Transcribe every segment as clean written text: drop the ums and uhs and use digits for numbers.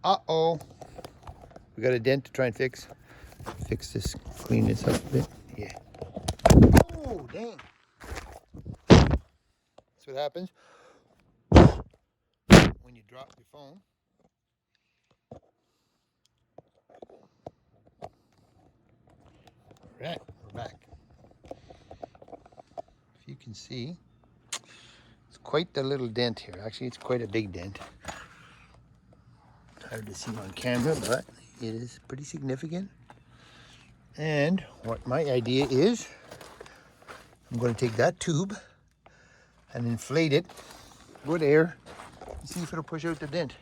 Uh-oh. We got a dent to try and fix this, clean this up a bit. Yeah. Oh, dang. That's what happens when you drop your phone. All right, we're back. If you can see, it's quite a little dent here. Actually, it's quite a big dent. Hard to see on camera, but it is pretty significant. And what my idea is, I'm going to take that tube and inflate it with air and see if it'll push out the dent.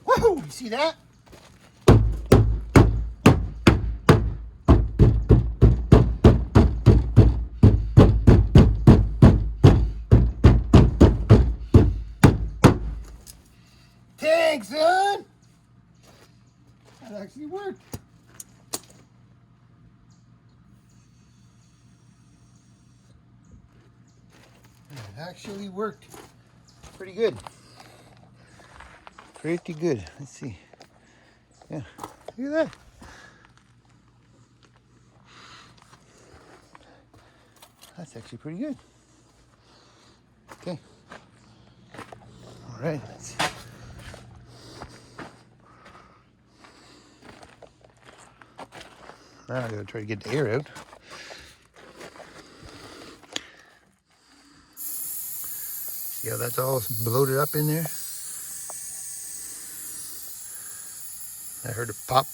Woohoo! You see that? Thanks, son! That actually worked. It actually worked. Pretty good. Pretty good. Let's see. Yeah, look at that. That's actually pretty good. Okay. All right. Let's see. Now I gotta try to get the air out. See how that's all bloated up in there? I heard it pop.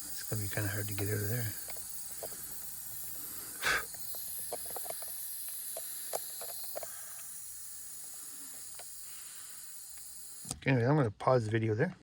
It's gonna be kind of hard to get out of there. Anyway, I'm gonna pause the video there.